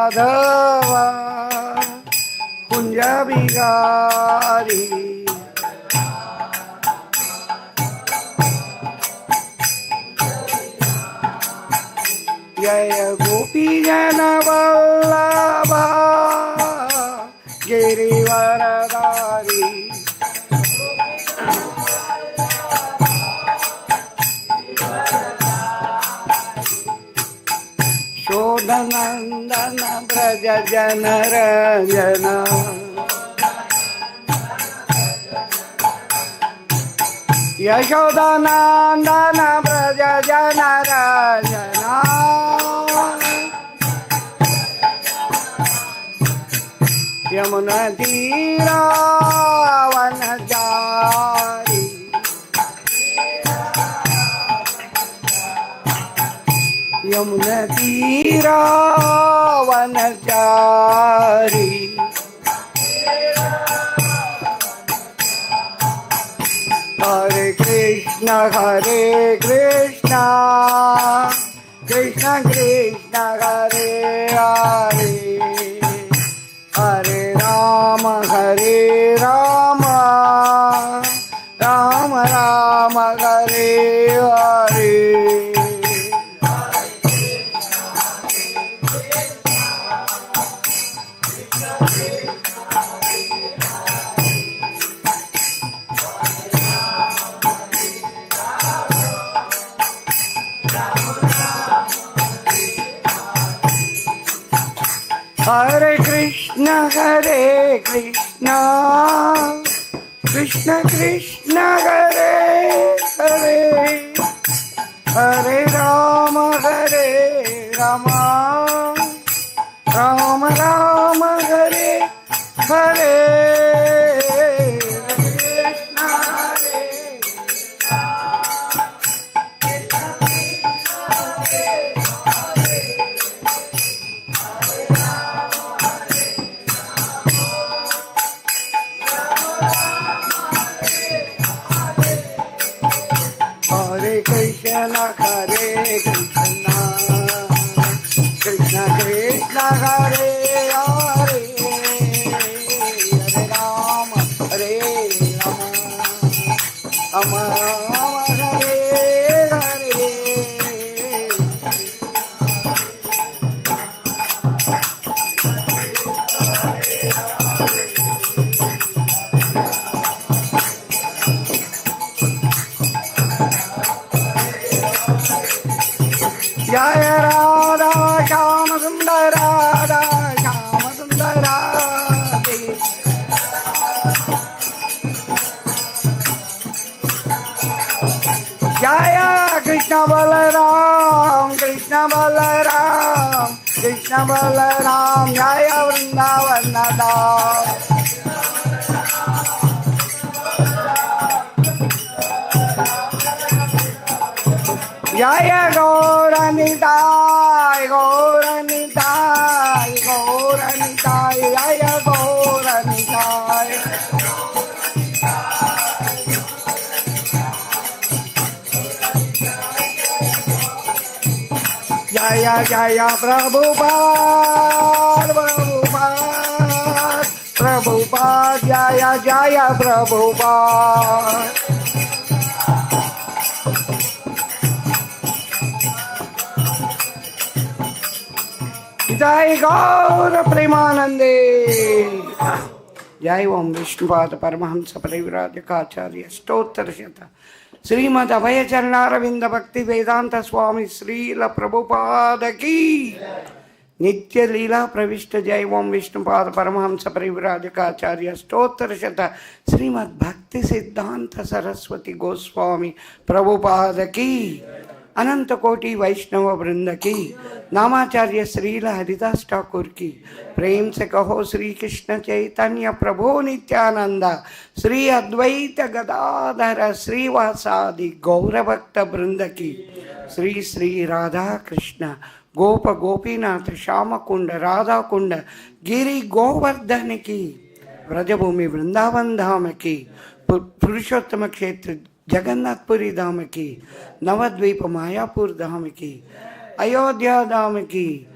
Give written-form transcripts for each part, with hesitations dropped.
माधव कुंज बिहारी जय गोपी जन वल्लभ गिरिवरधारी शोधनंदन ब्रज जन रंजन यशोदनंदन ब्रज जन रंजन यमुना तीरा वनचारी यमुना तीरा वनचारी हरे कृष्ण कृष्ण कृष्ण हरे हरे हरे राम राम राम हरे हरे हरे कृष्ण कृष्ण कृष्ण हरे हरे हरे राम राम राम हरे हरे कृष्ण कृष्ण हरे हरे हरे राम राम हरे हरे जय राधा श्याम सुंदर राधा श्याम सुंदर राधे जय कृष्ण बलराम जय वृंदावन दास जय गौरनिताय जय गौरनिताय जय जय प्रभुपाद जय जय प्रभुपाद जय गौर प्रेमानंदे जय ओम विष्णुपाद परमहंस परिव्राजकाचार्य स्तोत्र शत श्रीमद अभय चरणारविंद भक्ति वेदांत स्वामी श्रील प्रभुपाद की नित्य लीला प्रविष्ट जय ओम विष्णुपाद परमहंस परिव्राजकाचार्य स्तोत्र शत श्रीमद भक्ति सिद्धांत सरस्वती गोस्वामी प्रभुपाद की अनंत कोटि वैष्णव वृंद की नामाचार्य श्रील हरिदास ठाकुर की प्रेम से कहो श्री कृष्ण चैतन्य प्रभु नित्यानंद श्री अद्वैत गदाधर श्रीवासादि गौरभक्त वृंद की श्री श्री राधा कृष्ण गोप गोपीनाथ श्याम कुंड राधा कुंड गिरि गोवर्धन की व्रजभूमि वृंदावन धाम की पुरुषोत्तम क्षेत्र जगन्नाथपुरी धाम की नवद्वीप मायापुर धाम की अयोध्या धाम की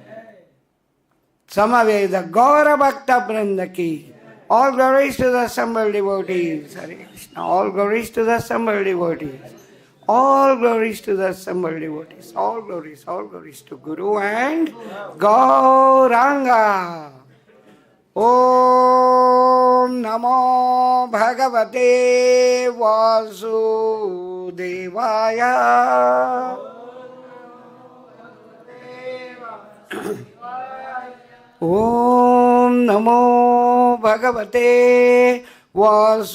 Samaveda Gaura Bhakta Brindaki. All glories to the assembled devotees. Hare Krishna. All glories to the assembled devotees. All glories to the assembled devotees. All glories to Guru and Gauranga. Om Namo Bhagavate Vasudevaya. Om Namo Bhagavate Vasudevaya.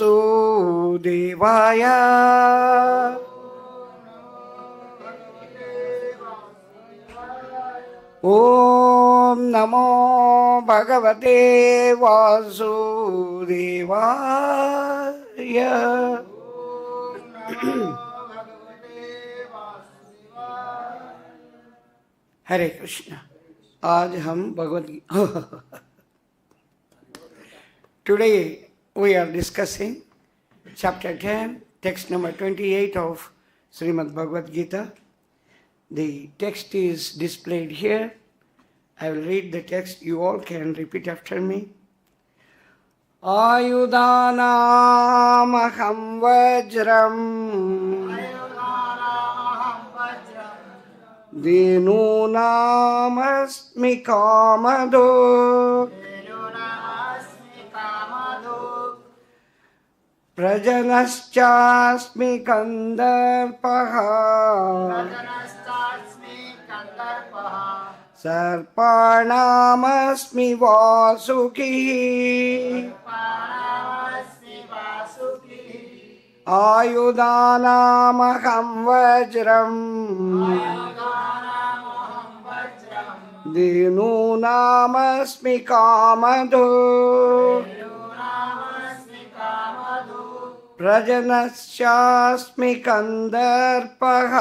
Om Namo Bhagavate Vasudevaya. Hare Krishna. आज हम Bhagavad Gita Today we are discussing chapter 10, text number 28 of Srimad Bhagavad Gita. The text is displayed here. I will read the text. You all can repeat after me. āyudhānām aham vajram. dhenūnām asmi kāma-dhuk. prajanaś cāsmi kandarpaḥ. sarpāṇām asmi vāsukiḥ. āyudhānām aham vajram. dhenūnām asmi kāma-dhuk. prajanaś kandarpaḥ.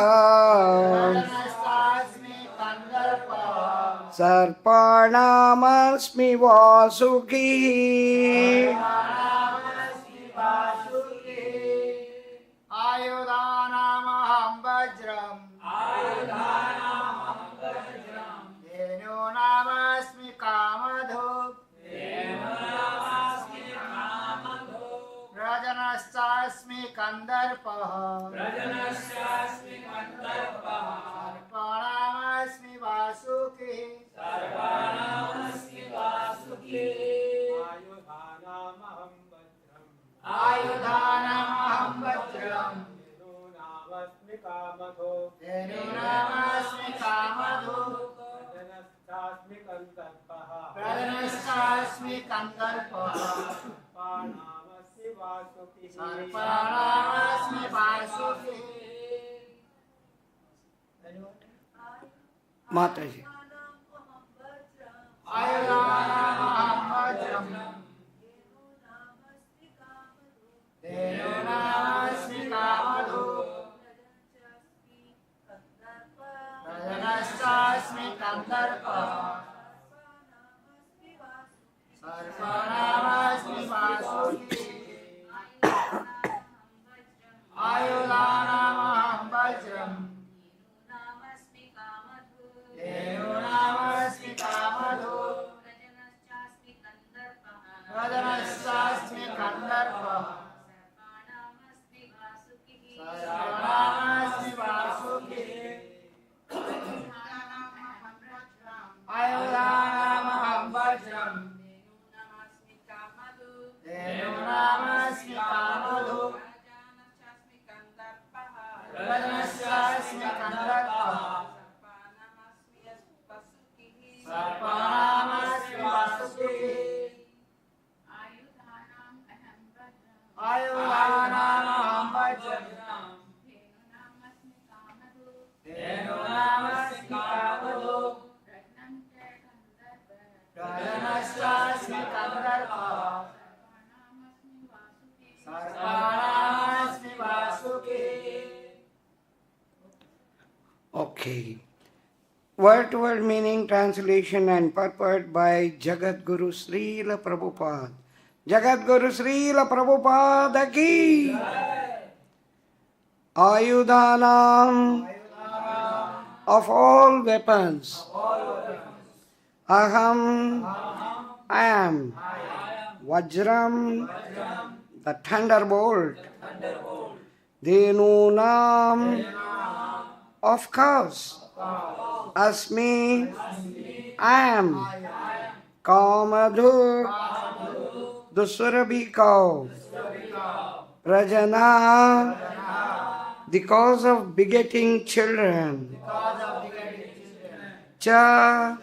sarpāṇām asmi vāsukiḥ. āyudhānām aham vajram. dhenūnām asmi kāma-dhuk. prajanaś kandarpaḥ. sarpāṇām asmi vāsukiḥ. āyudhānām aham vajram. dhenūnām asmi kāma-dhuk. prajanaś kandarpaḥ. sarpāṇām asmi vāsukiḥ. Mataji. āyudhānām aham vajram. dhenūnām asmi kāma-dhuk. prajanaś kandarpaḥ. sarpāṇām asmi vāsukiḥ. āyudhānām aham vajram. dhenūnām asmi kāma-dhuk. prajanaś kandarpaḥ. sarpāṇām asmi vāsukiḥ. āyudhānām aham vajram. dhenūnām asmi kāma-dhuk. prajanaś kandarpaḥ. sarpāṇām asmi vāsukiḥ. āyudhānām aham vajram. dhenūnām asmi kāma-dhuk. prajanaś kandarpaḥ. sarpāṇām asmi vāsukiḥ. Okay. Word to word meaning, translation and purport by Jagat Guru Srila Prabhupada. Jagat Guru Srila Prabhupada ki. āyudhānām, of all weapons. aham, I am. Vajram, the thunderbolt. Dhenūnām, of course. Asmi, I am. kāma-dhuk, the surabhi cow. Prajanaḥ, the cause of begetting children. Cha,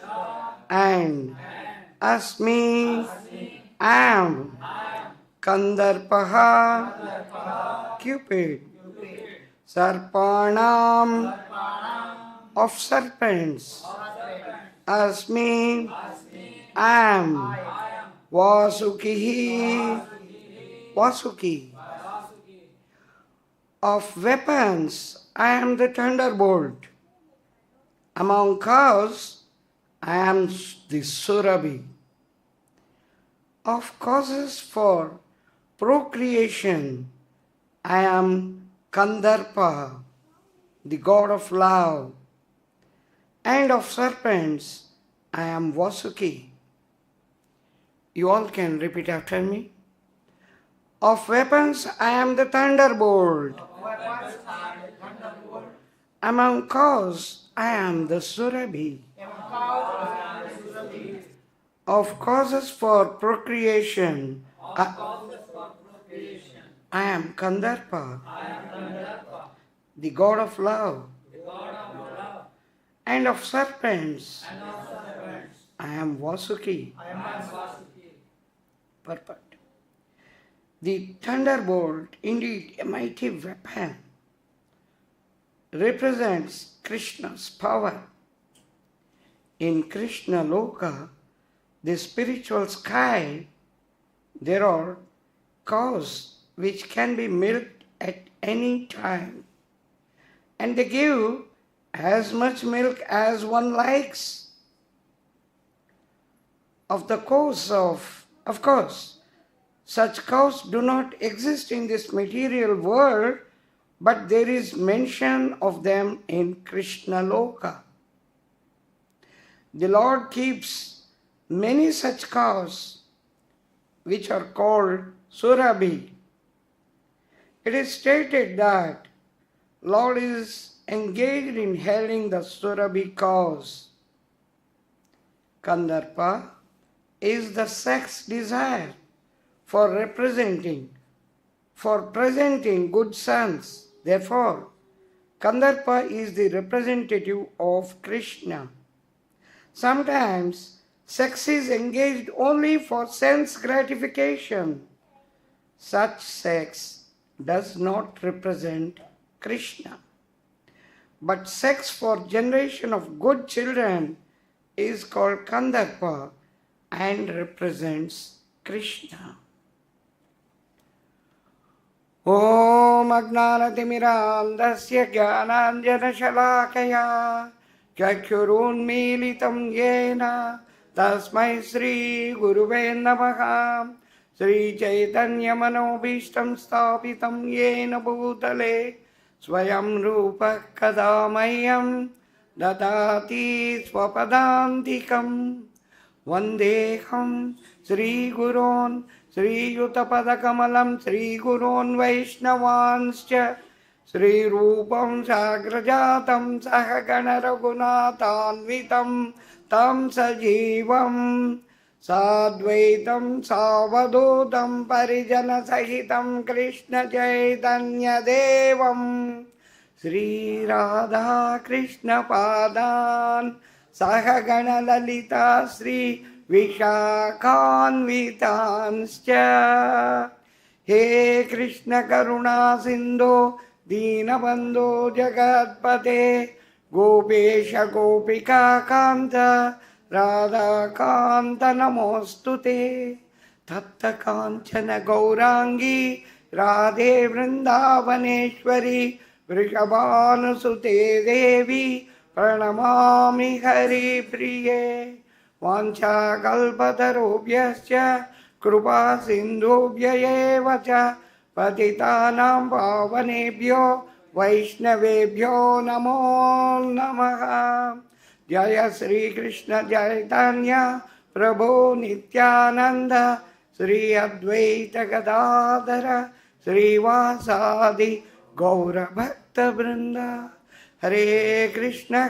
and. Asmi, I am. Kandarpaḥ, Cupid. Sarpāṇām, of serpents. Asmi, I am. Vāsukiḥ, Vāsuki. Of weapons, I am the thunderbolt. Among cows, I am the surabhi. Of causes for procreation, I am Kandarpa, the god of love. And of serpents, I am Vāsuki. You all can repeat after me. Of weapons, I am the thunderbolt. Among cows, I am the surabhi. Of causes for procreation, I am Kandarpa, the god of love. And of serpents, I am Vāsuki. Purport. The thunderbolt, indeed a mighty weapon, represents Kṛṣṇa's power. In Kṛṣṇaloka, the spiritual sky, there are cows which can be milked at any time, and they give as much milk as one likes. Of course, such cows do not exist in this material world, but there is mention of them in Kṛṣṇaloka. The Lord keeps many such cows which are called surabhi. It is stated that Lord is engaged in hailing the surabhi cows. Kandarpa is the sex desire for presenting good sons. Therefore, Kandarpa is the representative of Kṛṣṇa. Sometimes sex is engaged only for sense gratification. Such sex does not represent Kṛṣṇa. But sex for generation of good children is called Kandarpa and represents Kṛṣṇa. Om Ajnānatimirandasya Jnānāñjana-śalākaya Chakshurunmīlitam yena Tasmai Sri Guruve Namaha Sri Chaitanya Manobhishtam Sthapitam yena Bhutale Swayam Rupa Kadamayyam Dadati Swapadantikam Vandeham Sri Gurun Sri Yutapadakamalam Sri Gurun Vaishnavanscha Sri Rupam Sagrajatam Sahagana Raghunathanvitam Tam Sajivam Sadvaitam Savadutam Parijana Sahitam Kṛṣṇa Chaitanya Devam Sri Radha Kṛṣṇa Padan Sahagana Lalita Sri Vishakhanvitanscha He Kṛṣṇa Karuna Sindhu Dīnabandhu Jagatpate Gopesha Gopika Kanta Radha Kanta Namostute Tatta Kanchana Gaurangi Radhe Vrindavaneshwari Vrishabhanusute Devi Pranamami Hari Priye Vancha Kalpatarubhyascha Krupa Sindhubhya eva cha Patitanam Pavanebhyo Vaishnavebhyo Namo Namaha Jaya Sri Krishna Chaitanya Prabhu Nityananda Sri Advaita Gadadhara Sri Vasadi Gaura Bhakta Vrinda. Hare Krishna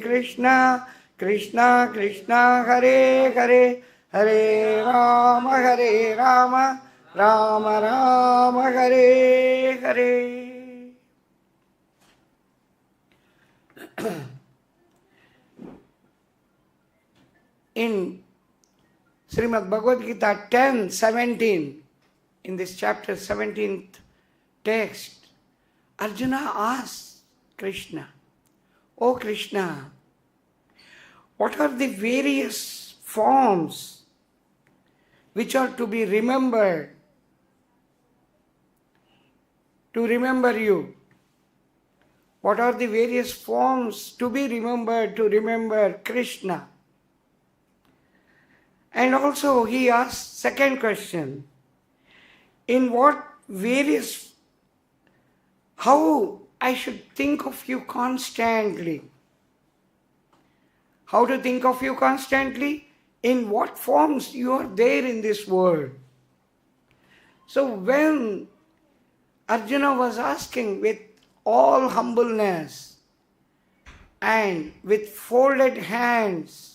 Krishna Krishna Hare Hare, Hare Rama Rama Rama Hare Hare. In Srimad Bhagavad Gita 10:17, in this chapter 17th text, Arjuna asks Krishna, "O Krishna, what are the various forms which are to be remembered to remember you? What are the various forms to be remembered to remember Krishna?" And also he asks second question, in what various, how I should think of you constantly. How to think of you constantly? In what forms you are there in this world. So when Arjuna was asking with all humbleness and with folded hands,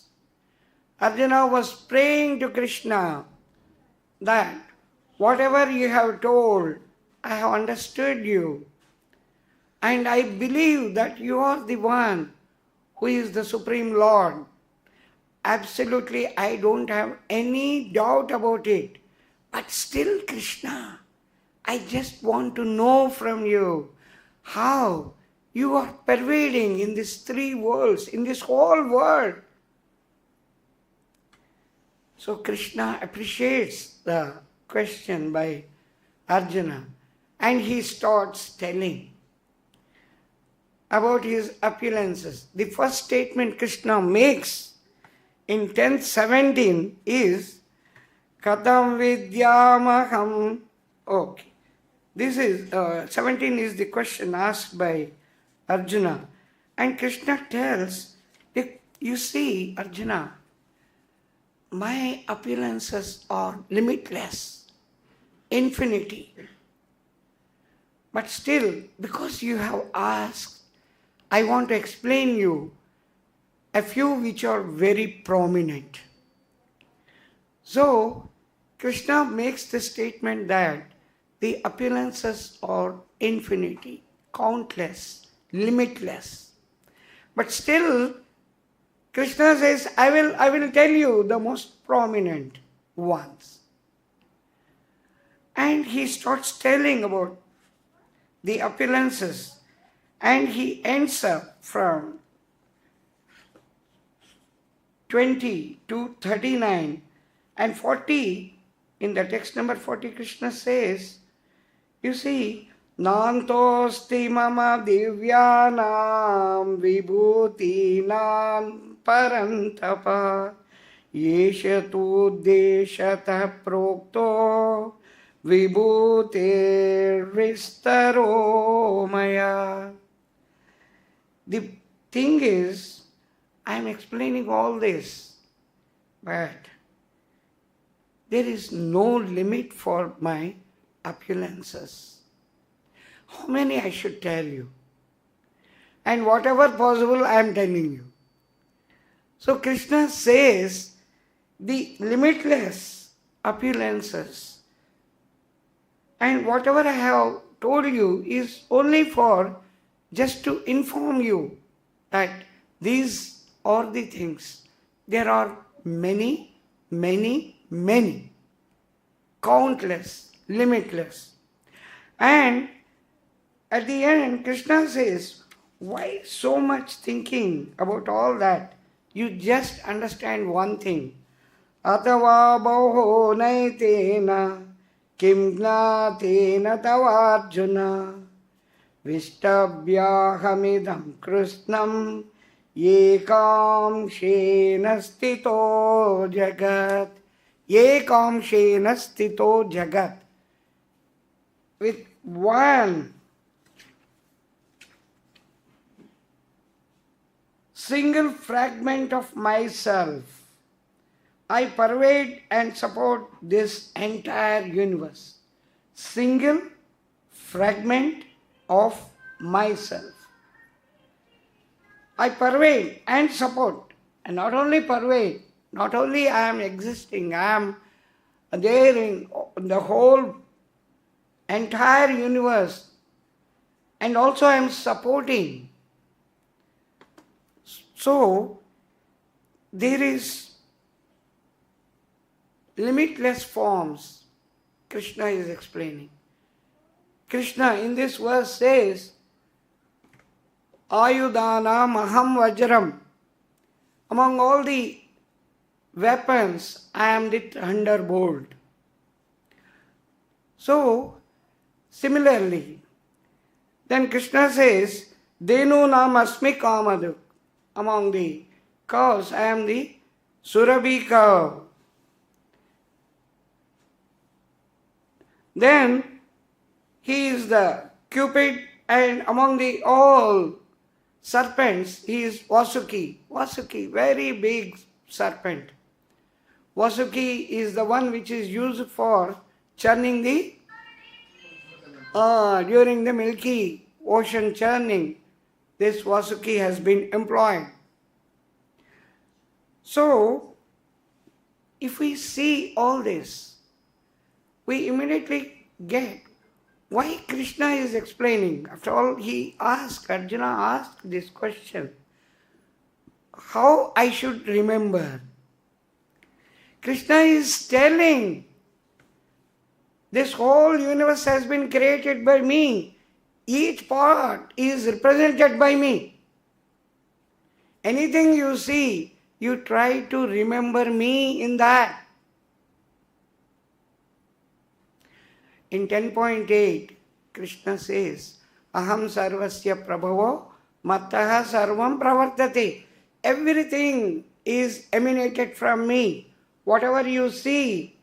Arjuna was praying to Krishna that whatever you have told, I have understood you. And I believe that you are the one who is the Supreme Lord. Absolutely, I don't have any doubt about it. But still, Krishna, I just want to know from you how you are pervading in these three worlds, in this whole world. So Krishna appreciates the question by Arjuna and he starts telling about his opulences. The first statement Krishna makes in 10:17 is Katam vidyam aham. Okay. This is 17 is the question asked by Arjuna. And Krishna tells, you see, Arjuna, my opulences are limitless, infinity. But still, because you have asked, I want to explain you a few which are very prominent. So, Krishna makes the statement that the opulences are infinity, countless, limitless. But still, Krishna says, I will tell you the most prominent ones. And he starts telling about the opulences. And he ends up from 20 to 39 and 40. In the text number 40, Krishna says, you see, Nantosti mama divyanam vibhutinam parantapa yeshatu deshatah prokto vibhutir vistaro maya. The thing is, I am explaining all this, but there is no limit for my opulences. How many I should tell you? And whatever possible, I am telling you. So Krishna says, the limitless opulences, and whatever I have told you is only for just to inform you that these are the things. There are many, countless, limitless. And at the end, Krishna says, why so much thinking about all that? You just understand one thing. Atava baho naitena kim gnatena tavarjuna vishtabhyahamidam Kṛṣṇam yekam shena stito jagat. Yekam shena stito jagat. With one single fragment of myself. I pervade and support this entire universe. Single fragment of myself. I pervade and support. And not only pervade, not only I am existing, I am there in the whole entire universe, and also I am supporting. So, there is limitless forms, Kṛṣṇa is explaining. Kṛṣṇa in this verse says, āyudhānām aham vajram. Among all the weapons, I am the thunderbolt. So, similarly, then Kṛṣṇa says, dhenūnām asmi kāma-dhuk. Among the cows, I am the surabhi cow. Then, he is the Cupid, and among the all serpents, he is Vāsuki. Vāsuki, very big serpent. Vāsuki is the one which is used for churning the, during the milky ocean churning. This Vāsuki has been employed. So, if we see all this, we immediately get why Kṛṣṇa is explaining. After all, Arjuna asked this question, how I should remember. Kṛṣṇa is telling, this whole universe has been created by me. Each part is represented by me. Anything you see, you try to remember me in that. In 10.8, Kṛṣṇa says, ahaṁ sarvasya prabhavo mattaha sarvam pravartate. Everything is emanated from me. Whatever you see,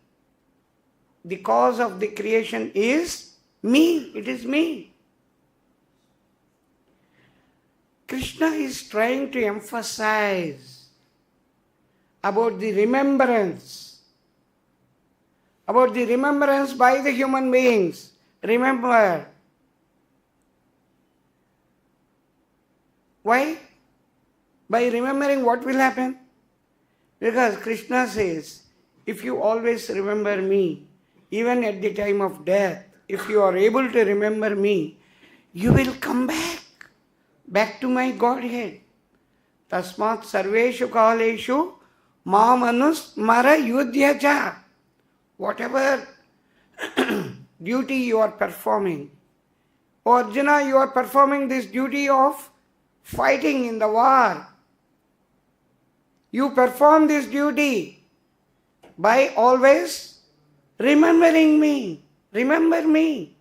the cause of the creation is me. It is me. Kṛṣṇa is trying to emphasize about the remembrance. About the remembrance by the human beings. Remember. Why? By remembering, what will happen? Because Kṛṣṇa says, if you always remember me, even at the time of death, if you are able to remember me, you will come back to my Godhead. Tasmat sarveshu kāleshu māmanusmara yudhyacha. Whatever duty you are performing, O Arjuna, you are performing this duty of fighting in the war. You perform this duty by always remembering me. Remember me.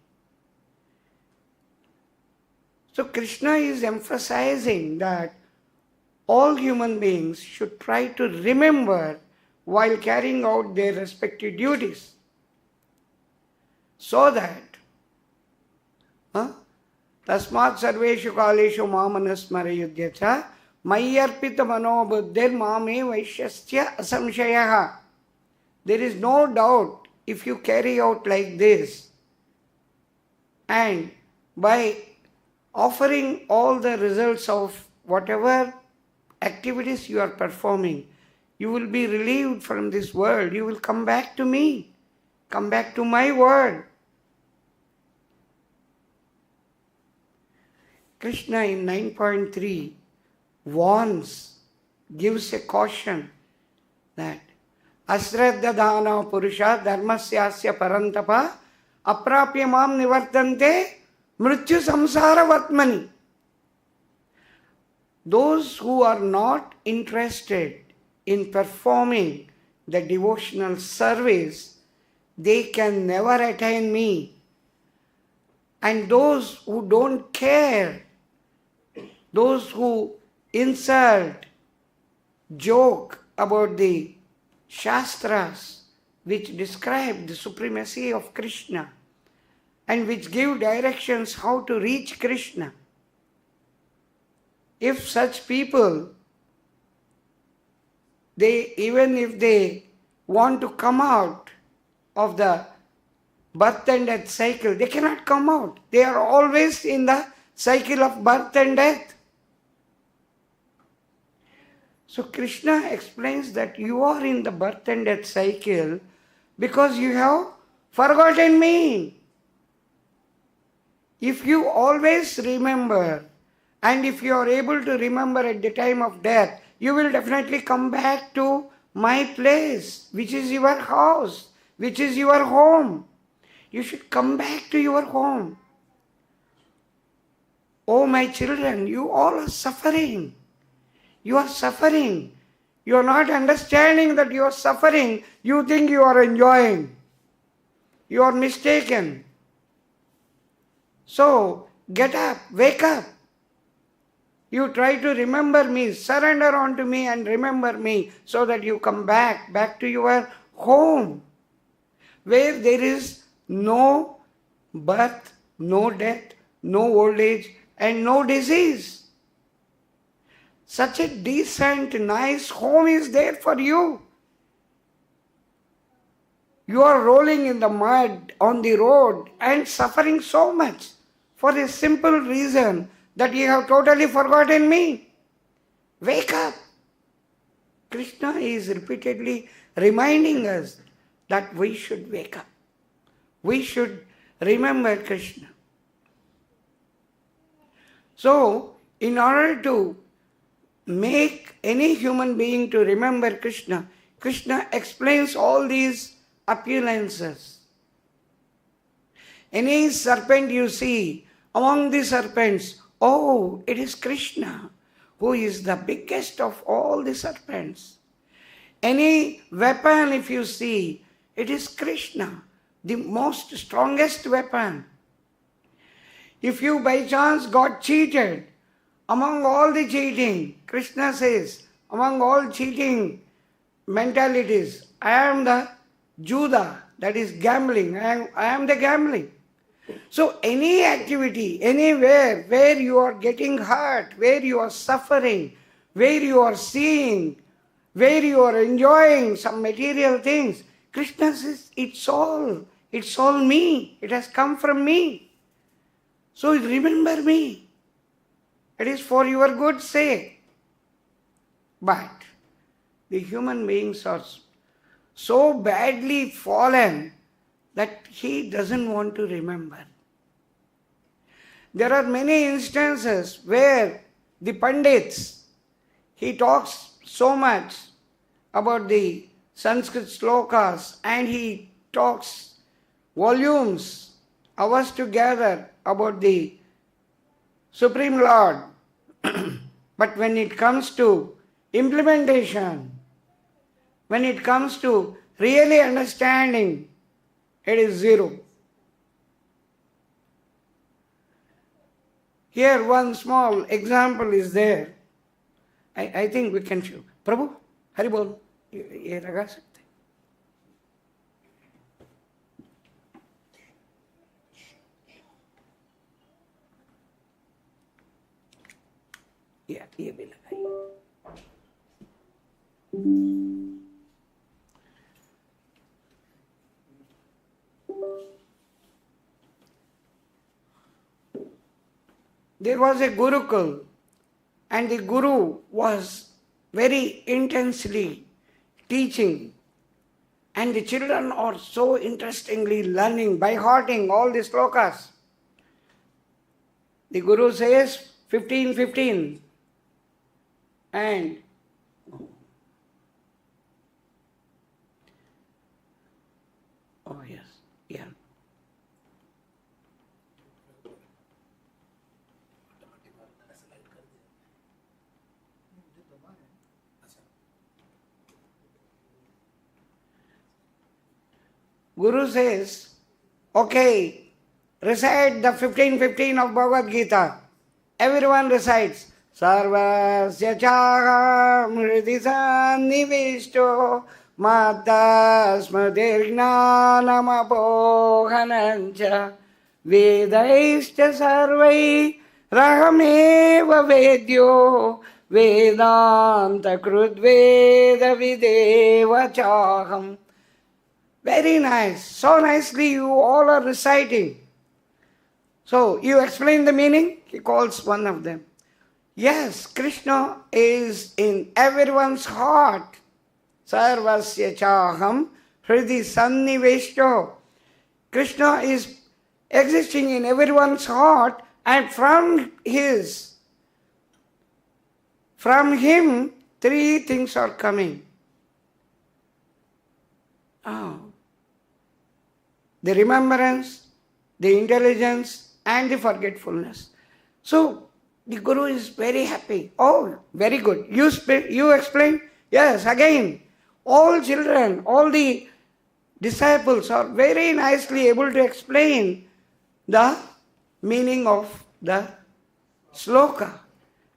So Kṛṣṇa is emphasizing that all human beings should try to remember while carrying out their respective duties, so that tasmat sarveshu kāleshu māmanusmara yudhyacha mayyarpita manobuddhir māme vaishyasya asamshayaha. There is no doubt if you carry out like this, and by offering all the results of whatever activities you are performing, you will be relieved from this world. You will come back to me. Come back to my world. Kṛṣṇa in 9.3 warns, gives a caution that asraddhadhāna purusha dharmasyasya parantapa aprapya mam nivartante mrityu samsara vatmani. Those who are not interested in performing the devotional service, they can never attain me. And those who don't care, those who insult, joke about the Shastras which describe the supremacy of Kṛṣṇa and which give directions how to reach Kṛṣṇa, if such people even if they want to come out of the birth and death cycle, they cannot come out. They are always in the cycle of birth and death. So Kṛṣṇa explains that you are in the birth and death cycle because you have forgotten me. If you always remember, and if you are able to remember at the time of death, you will definitely come back to my place, which is your house, which is your home. You should come back to your home. Oh my children, you all are suffering. You are suffering. You are not understanding that you are suffering. You think you are enjoying. You are mistaken. So, get up, wake up. You try to remember me, surrender unto me and remember me so that you come back to your home, where there is no birth, no death, no old age and no disease. Such a decent, nice home is there for you. You are rolling in the mud on the road and suffering so much for a simple reason that you have totally forgotten me. Wake up. Kṛṣṇa is repeatedly reminding us that we should wake up. We should remember Kṛṣṇa. So, in order to make any human being to remember Kṛṣṇa, Kṛṣṇa explains all these appearances. Any serpent you see, among the serpents, oh, it is Kṛṣṇa, who is the biggest of all the serpents. Any weapon if you see, it is Kṛṣṇa, the most strongest weapon. If you by chance got cheated, among all the cheating, Kṛṣṇa says, among all cheating mentalities, I am the Juda, that is gambling. I am the gambling. So any activity, anywhere where you are getting hurt, where you are suffering, where you are seeing, where you are enjoying some material things, Kṛṣṇa says, it's all me. It has come from me. So remember me. It is for your good sake. But the human beings are so badly fallen that he doesn't want to remember. There are many instances where the Pandits, he talks so much about the Sanskrit slokas and he talks volumes, hours together about the Supreme Lord. But when it comes to implementation, when it comes to really understanding, it is zero. Here one small example is there. I think we can show. Prabhu, Hari Bol. ये लगा सकते. ये भी लगाइए. There was a Gurukul and the Guru was very intensely teaching and the children are so interestingly learning by hearting all the slokas. The Guru says 15:15 and oh yes, yeah. Guru says, okay, recite the 15:15 of Bhagavad Gita. Everyone recites. Sarvasya chaham hridi sannivishto matasmadirgnanam apohanancha vedaischa sarvai rahameva vedyo Vedanta krudveda videva chāham. Very nice. So nicely you all are reciting. So you explain the meaning? He calls one of them. Yes, Kṛṣṇa is in everyone's heart. Sarvasya chāham hridi sanniveshto. Kṛṣṇa is existing in everyone's heart, and from him, three things are coming. The remembrance, the intelligence, and the forgetfulness. So, the Guru is very happy. Oh, very good. You explain? Yes, again. All children, all the disciples are very nicely able to explain the meaning of the sloka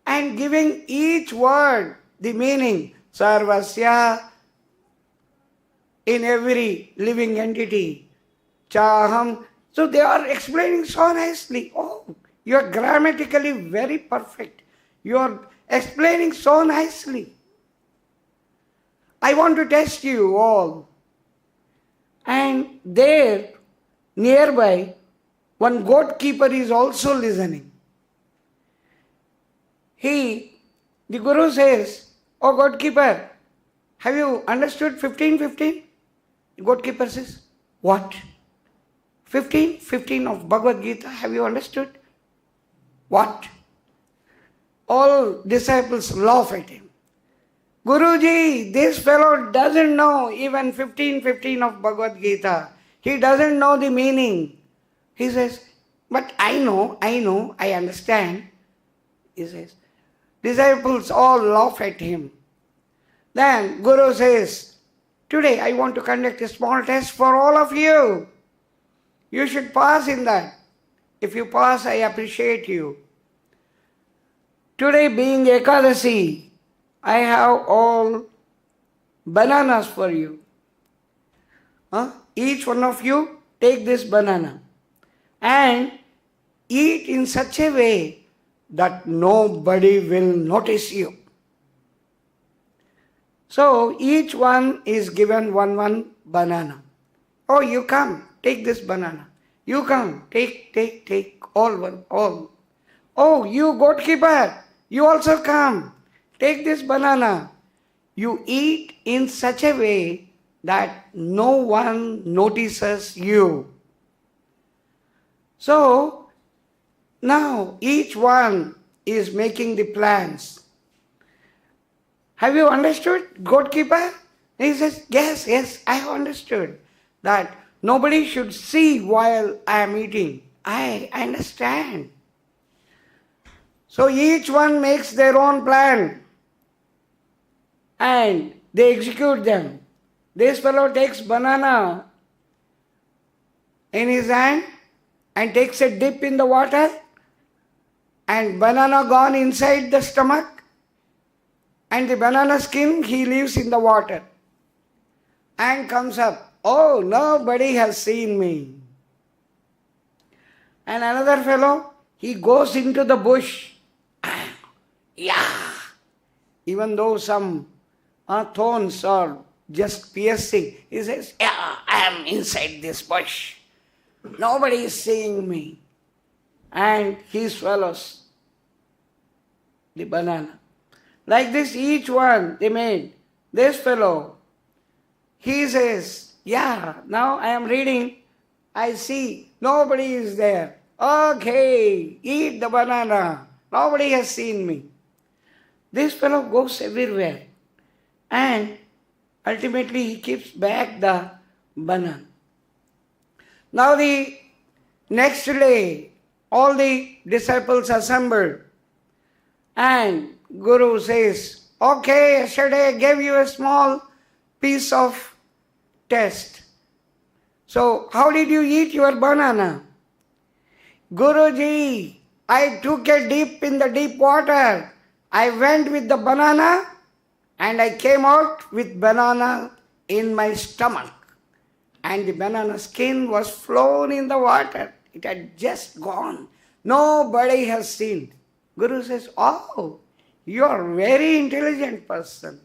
and giving each word the meaning. Sarvasya, in every living entity. Chāham. So they are explaining so nicely. Oh, you are grammatically very perfect. You are explaining so nicely. I want to test you all. And there, nearby, one goat keeper is also listening. The Guru says, "Oh goat keeper, have you understood 15:15? The goat keeper says, "What? 15:15 of Bhagavad Gita, have you understood?" What? All disciples laugh at him. Guruji, this fellow doesn't know even 15:15 of Bhagavad Gita. He doesn't know the meaning. He says, "But I know, I understand." He says, disciples all laugh at him. Then Guru says, "Today I want to conduct a small test for all of you. You should pass in that. If you pass, I appreciate you. Today being Ekadasi, I have all bananas for you. Each one of you take this banana and eat in such a way that nobody will notice you." So each one is given one banana. "Oh, you come, take this banana. You come, take, all. Oh, you goat keeper, you also come, take this banana. You eat in such a way that no one notices you." So, now each one is making the plans. "Have you understood, goat keeper?" He says, Yes, I have understood that nobody should see while I am eating. I understand." So each one makes their own plan and they execute them. This fellow takes banana in his hand and takes a dip in the water, and banana gone inside the stomach, and the banana skin he leaves in the water and comes up. "Oh, nobody has seen me." And another fellow, he goes into the bush. Even though some thorns are just piercing, he says, "I am inside this bush. Nobody is seeing me." And he swallows the banana. Like this, each one they made. This fellow, he says, "Now I am reading. I see nobody is there. Okay, eat the banana. Nobody has seen me." This fellow goes everywhere and ultimately he keeps back the banana. Now the next day, all the disciples assembled and Guru says, "Okay, yesterday I gave you a small piece of test. So how did you eat your banana?" "Guruji, I took a dip in the deep water. I went with the banana and I came out with banana in my stomach. And the banana skin was flown in the water. It had just gone. Nobody has seen." Guru says, "Oh, You are a very intelligent person.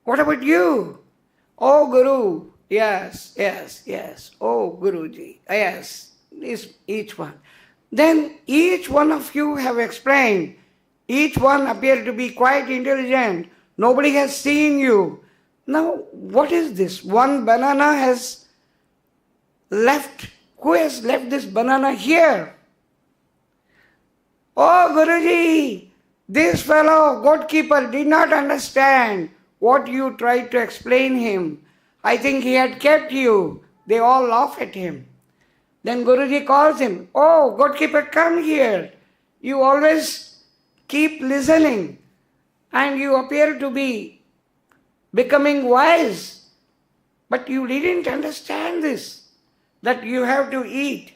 What about you? Oh Guru, yes, yes, yes. Oh Guruji, yes. Each one. Then each one of you have explained. Each one appeared to be quite intelligent. Nobody has seen you. Now, what is this? One banana has left. Who has left this banana here? Oh Guruji, this fellow, goatkeeper, did not understand what you tried to explain him. I think he had kept you. They all laugh at him. Then Guruji calls him, oh, goatkeeper, come here. You always keep listening and you appear to be becoming wise. But you didn't understand this, that you have to eat.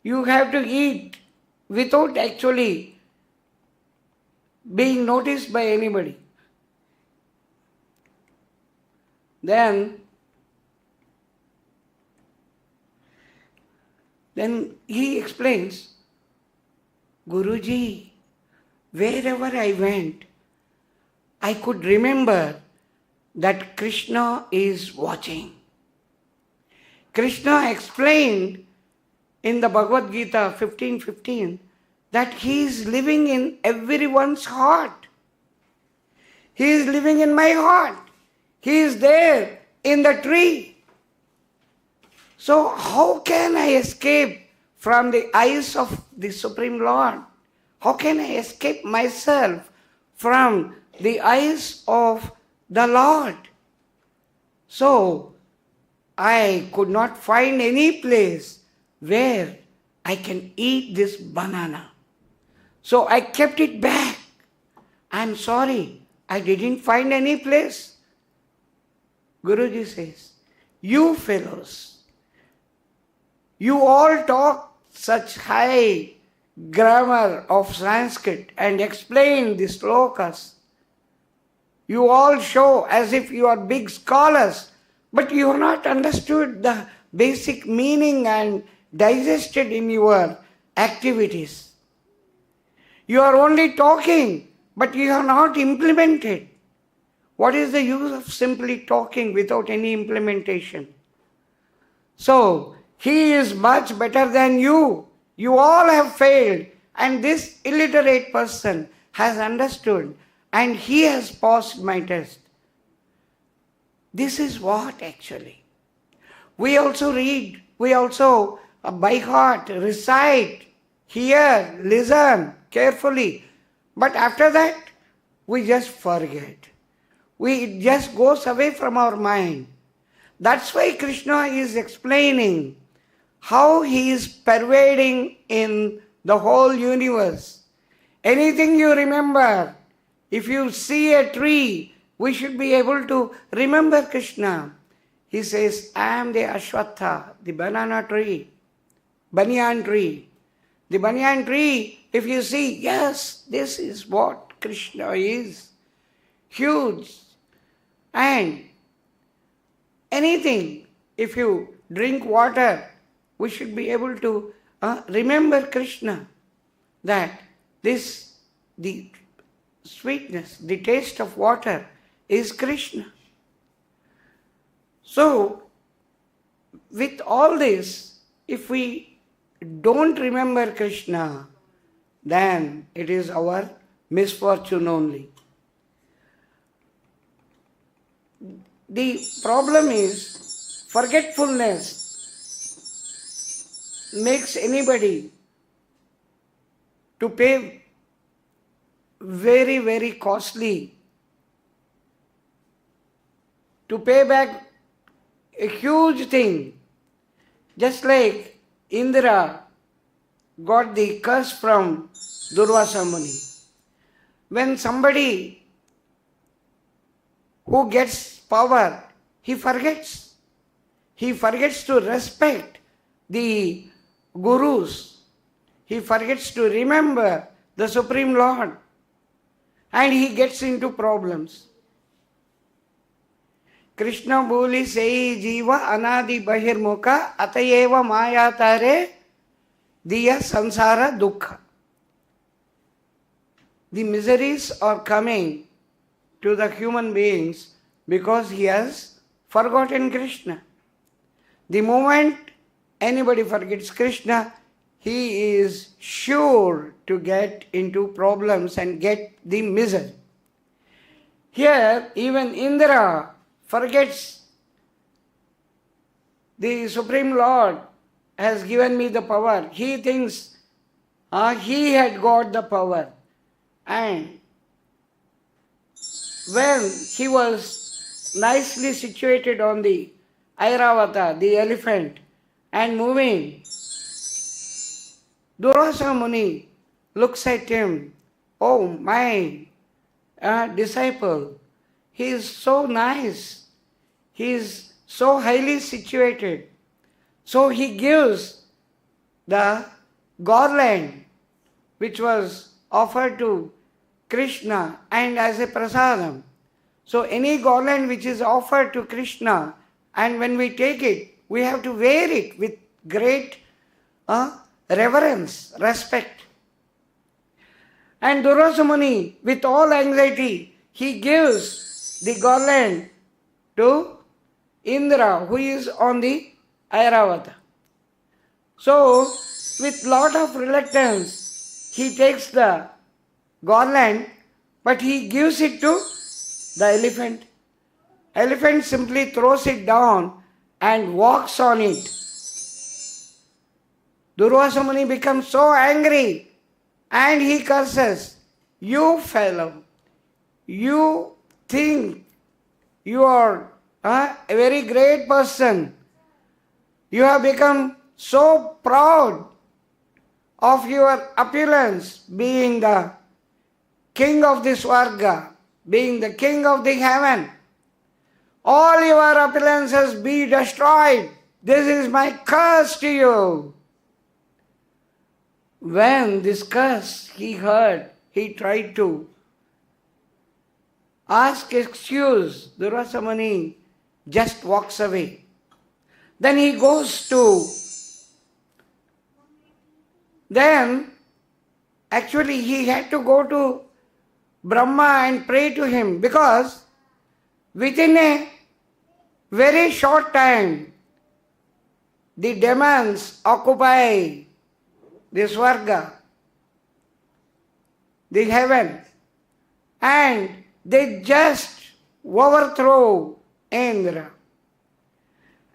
You have to eat without actually being noticed by anybody. Then he explains, Guruji, wherever I went, I could remember that Kṛṣṇa is watching. Kṛṣṇa explained in the Bhagavad Gita 15:15 that he is living in everyone's heart. He is living in my heart. He is there in the tree. So how can I escape from the eyes of the Supreme Lord? How can I escape myself from the eyes of the Lord? So I could not find any place where I can eat this banana. So I kept it back. I'm sorry, I didn't find any place. Guruji says, you fellows, you all talk such high grammar of Sanskrit and explain the slokas. You all show as if you are big scholars, but you have not understood the basic meaning and digested in your activities. You are only talking, but you have not implemented. What is the use of simply talking without any implementation? So, he is much better than you. You all have failed, and this illiterate person has understood, and he has passed my test. This is what actually. We also read, we also by heart recite, hear, listen carefully, but after that we just forget. It just goes away from our mind. That's why Kṛṣṇa is explaining how he is pervading in the whole universe. Anything you remember, if you see a tree, we should be able to remember Kṛṣṇa. He says, I am the Ashwatha, the banana tree, banyan tree. The banyan tree, if you see, yes, this is what Kṛṣṇa is. Huge. And anything, if you drink water, we should be able to remember Kṛṣṇa, that the sweetness, the taste of water is Kṛṣṇa. So, with all this, if we don't remember Kṛṣṇa, then it is our misfortune only. The problem is forgetfulness makes anybody to pay very, very costly, to pay back a huge thing. Just like Indra got the curse from Durvasa Muni. When somebody who gets power, he forgets. He forgets to respect the gurus. He forgets to remember the Supreme Lord. And he gets into problems. Kṛṣṇa boli sei jiva anadi bahirmukha atayeva mayatare diya sansara dukkha. the miseries are coming to the human beings because he has forgotten Kṛṣṇa. The moment anybody forgets Kṛṣṇa, he is sure to get into problems and get the misery. Here, even Indra forgets the Supreme Lord has given me the power. He thinks he had got the power. And when he was nicely situated on the Airavata, the elephant, and moving, Durvasa Muni looks at him, "Oh, my disciple, he is so nice, he is so highly situated." So he gives the garland which was offered to Kṛṣṇa and as a prasadam. So any garland which is offered to Kṛṣṇa, and when we take it, we have to wear it with great reverence, respect. And Durvasa Muni, with all anxiety, he gives the garland to Indra, who is on the Airavata. So, with lot of reluctance, he takes the garland, but he gives it to the elephant. Elephant simply throws it down and walks on it. Durvasa Muni becomes so angry and he curses, "You fellow, you think you are a very great person. You have become so proud of your opulence, being the king of this Swarga, being the king of the heaven. All your opulences be destroyed. This is my curse to you." When this curse he heard, he tried to ask excuse. Durvasa Muni just walks away. Then he goes to, actually he had to go to Brahma and pray to him, because within a very short time the demons occupy the Swarga, the heaven, and they just overthrow Indra.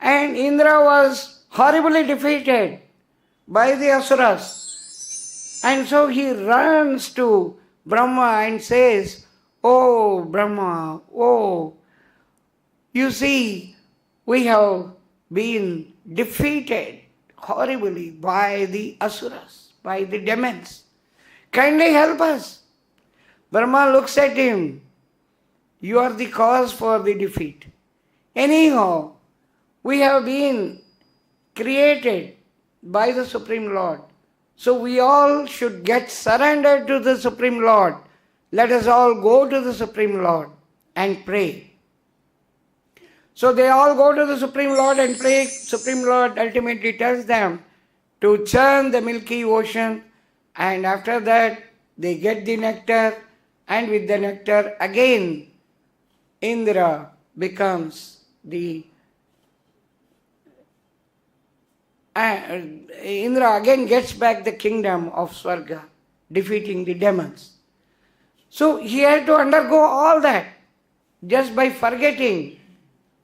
And Indra was horribly defeated by the Asuras. And so he runs to Brahma and says, "Oh Brahma, oh, you see, we have been defeated horribly by the Asuras, by the demons. Kindly help us." Brahma looks at him. "You are the cause for the defeat. Anyhow, we have been created by the Supreme Lord. So we all should get surrendered to the Supreme Lord. Let us all go to the Supreme Lord and pray." So they all go to the Supreme Lord and pray. Supreme Lord ultimately tells them to churn the milky ocean, and after that they get the nectar, and with the nectar again Indra becomes the Indra again gets back the kingdom of Swarga, defeating the demons. So he had to undergo all that just by forgetting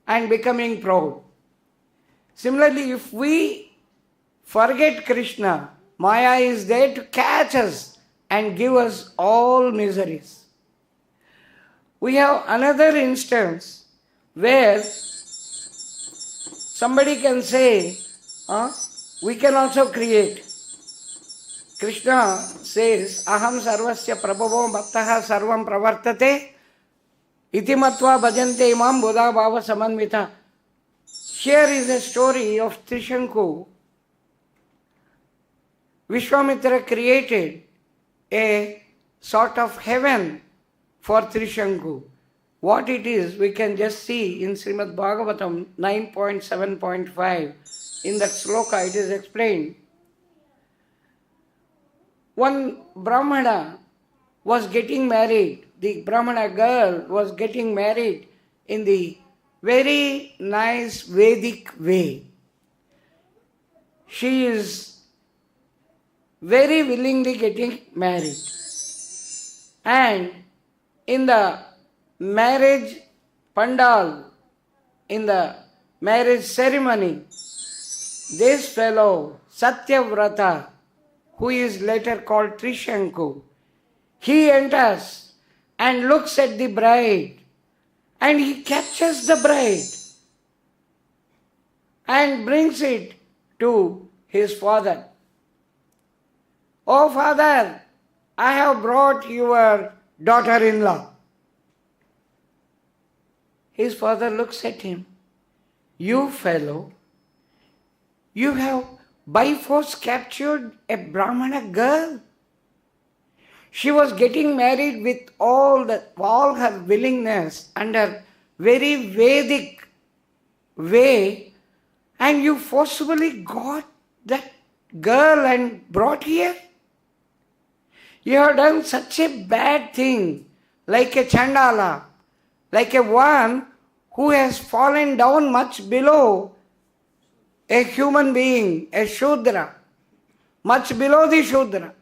and becoming proud. Similarly, if we forget Kṛṣṇa, Maya is there to catch us and give us all miseries. We have another instance where somebody can say, we can also create. Kṛṣṇa says, "Aham sarvasya prabhavo bhattaha sarvam pravartate iti matva bhajante imam buddha bhava samanvita." Here is a story of Trishanku. Vishwamitra created a sort of heaven for Trishanku. What it is, we can just see in Srimad Bhagavatam 9.7.5. In that sloka it is explained. One Brahmana was getting married, the Brahmana girl was getting married in the very nice Vedic way. She is very willingly getting married. And in the marriage pandal, in the marriage ceremony, this fellow, Satyavrata, who is later called Trishanku, he enters and looks at the bride and he captures the bride and brings it to his father. "Oh father, I have brought your daughter-in-law." His father looks at him. "You fellow, you have by force captured a Brahmana girl. She was getting married with all her willingness under very Vedic way, and you forcibly got that girl and brought here. You have done such a bad thing, like a Chandala, like a one who has fallen down much below a human being, a Shudra, much below the Shudra.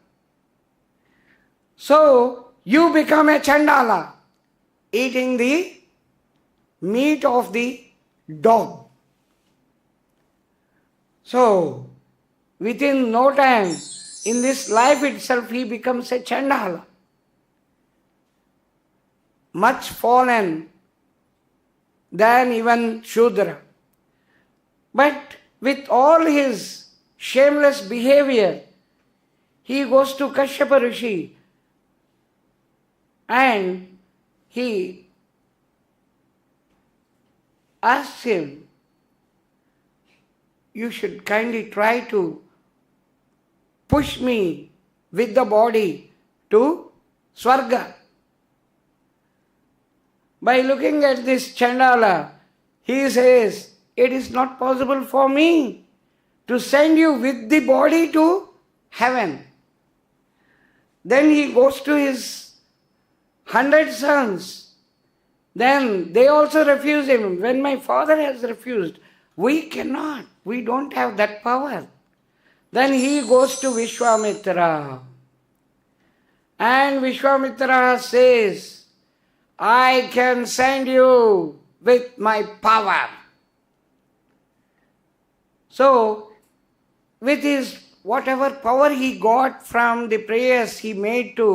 So you become a Chandala, eating the meat of the dog. So within no time, in this life itself, he becomes a Chandala, much fallen than even Shudra. But with all his shameless behavior, he goes to Kashyapa Rishi and he asks him, "You should kindly try to push me with the body to Swarga." By looking at this Chandala, he says, "It is not possible for me to send you with the body to heaven." Then he goes to his 100 sons. Then they also refuse him. "When my father has refused, we cannot. We don't have that power." Then he goes to Vishwamitra. And Vishwamitra says, "I can send you with my power." So, with his whatever power he got from the prayers he made to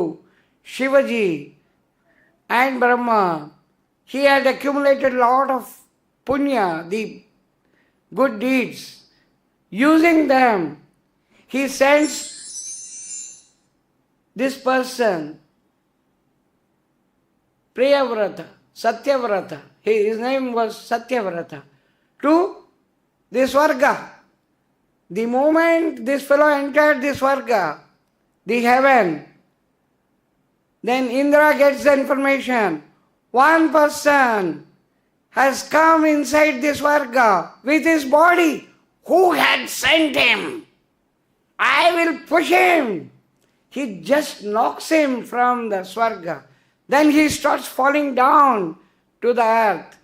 Shivaji and Brahma, he had accumulated a lot of punya, the good deeds. Using them, he sends this person, Priyavrata, Satyavrata, his name was Satyavrata, to the Swarga. The moment this fellow entered the Swarga, the heaven, then Indra gets the information. One person has come inside the Swarga with his body. Who had sent him? I will push him. He just knocks him from the Swarga. Then he starts falling down to the earth.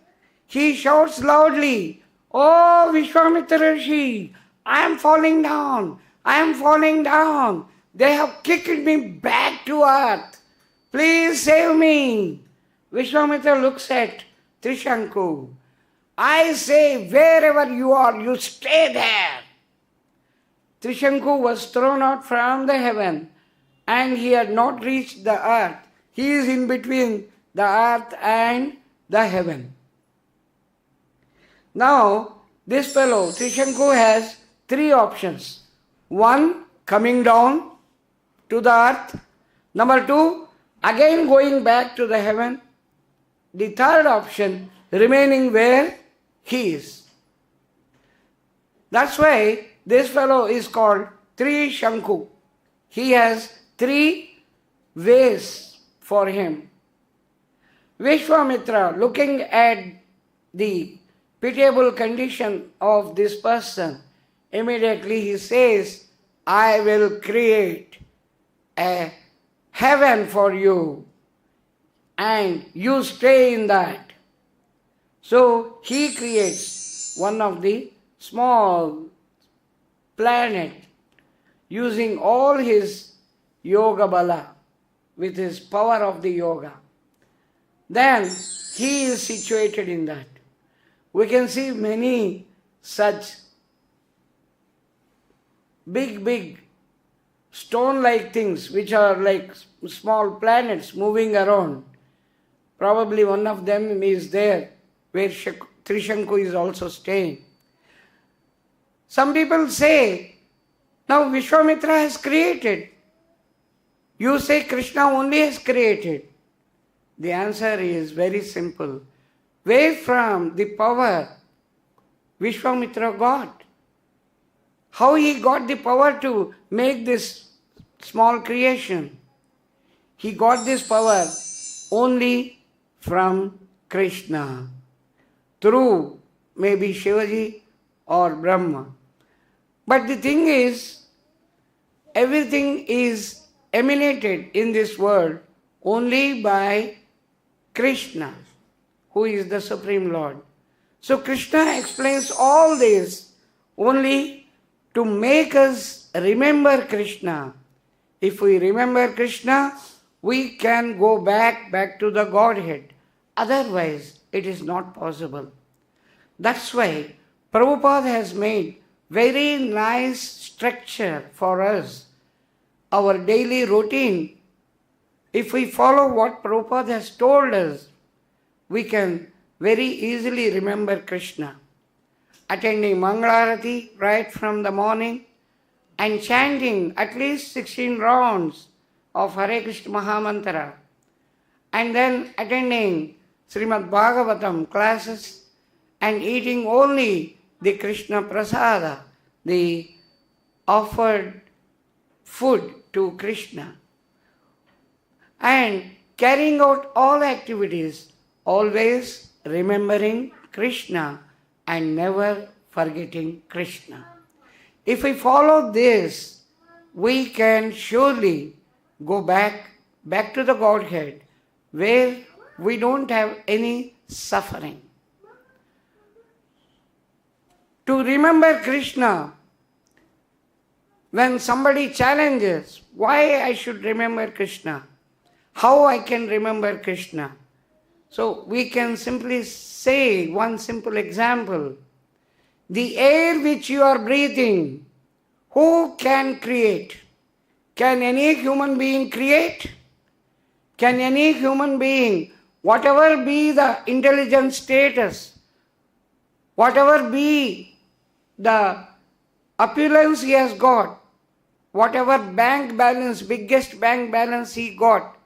He shouts loudly, "Oh Vishwamitra Rishi, I am falling down. I am falling down. They have kicked me back to earth. Please save me." Vishwamitra looks at Trishanku. "I say, wherever you are, you stay there." Trishanku was thrown out from the heaven and he had not reached the earth. He is in between the earth and the heaven. Now, this fellow, Trishanku, has three options. One, coming down to the earth. Number two, again going back to the heaven. The third option, remaining where he is. That's why this fellow is called Trishanku. He has three ways for him. Vishwamitra, looking at the pitiable condition of this person, immediately he says, "I will create a heaven for you and you stay in that. So he creates one of the small planet using all his yoga bala, with his power of the yoga. Then he is situated in that. We can see many such big stone-like things which are like small planets moving around. Probably one of them is there where Trishanku is also staying. Some people say, now Vishwamitra has created. You say Kṛṣṇa only has created. The answer is very simple. Where from the power Vishwamitra got? How he got the power to make this small creation? He got this power only from Kṛṣṇa, through maybe Shivaji or Brahma. But the thing is, everything is emanated in this world only by Kṛṣṇa, who is the Supreme Lord. So Kṛṣṇa explains all this only to make us remember Kṛṣṇa. If we remember Kṛṣṇa, we can go back to the Godhead. Otherwise, it is not possible. That's why Prabhupada has made very nice structure for us, our daily routine. If we follow what Prabhupada has told us, we can very easily remember Kṛṣṇa. Attending Mangalarati right from the morning and chanting at least 16 rounds of Hare Krishna Mahamantra, and then attending Srimad Bhagavatam classes and eating only the Krishna Prasada, the offered food to Kṛṣṇa, and carrying out all activities, always remembering Kṛṣṇa and never forgetting Kṛṣṇa. If we follow this, we can surely go back to the Godhead, where we don't have any suffering. To remember Kṛṣṇa, when somebody challenges, why I should remember Kṛṣṇa? How I can remember Kṛṣṇa? So we can simply say one simple example. The air which you are breathing, who can create? Can any human being create? Can any human being, whatever be the intelligence status, whatever be the opulence he has got, whatever bank balance, biggest bank balance he got,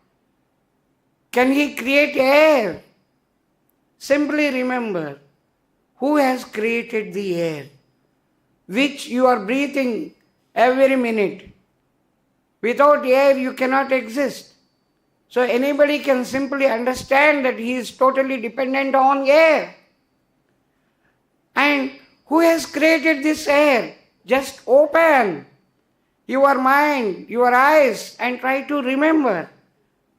can he create air? Simply remember, who has created the air, which you are breathing every minute? Without air you cannot exist. So anybody can simply understand that he is totally dependent on air. And who has created this air? Just open your mind, your eyes, and try to remember.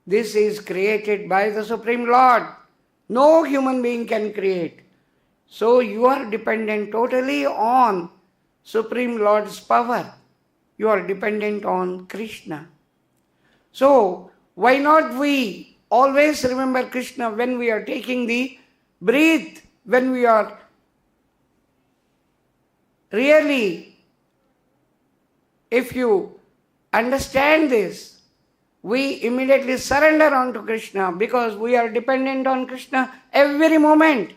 This is created by the Supreme Lord. No human being can create. So you are dependent totally on Supreme Lord's power. You are dependent on Kṛṣṇa. So why not we always remember Kṛṣṇa when we are taking the breath, when we are really, if you understand this, we immediately surrender onto Kṛṣṇa, because we are dependent on Kṛṣṇa every moment.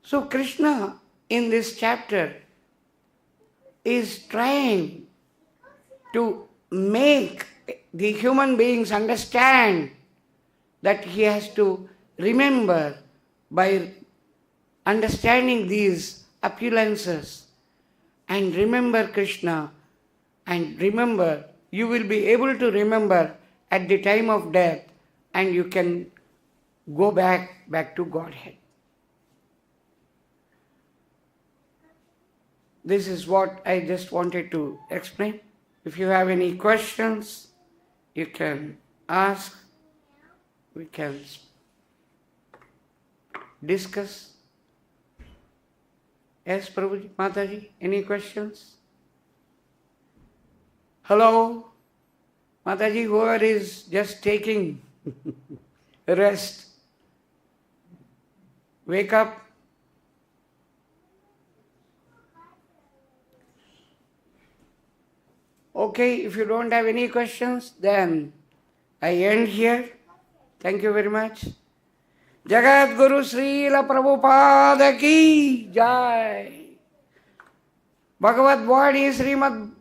So Kṛṣṇa in this chapter is trying to make the human beings understand that he has to remember by understanding these opulences, and remember Kṛṣṇa, and remember, you will be able to remember at the time of death, and you can go back to Godhead. This is what I just wanted to explain. If you have any questions, you can ask. We can discuss. Yes, Prabhuji, Mataji, any questions? Hello? Mataji, whoever is just taking rest, wake up. Okay, if you don't have any questions, then I end here. Thank you very much. Jagat Guru Srila Prabhupada ki Jai. Bhagavad Vani Srimad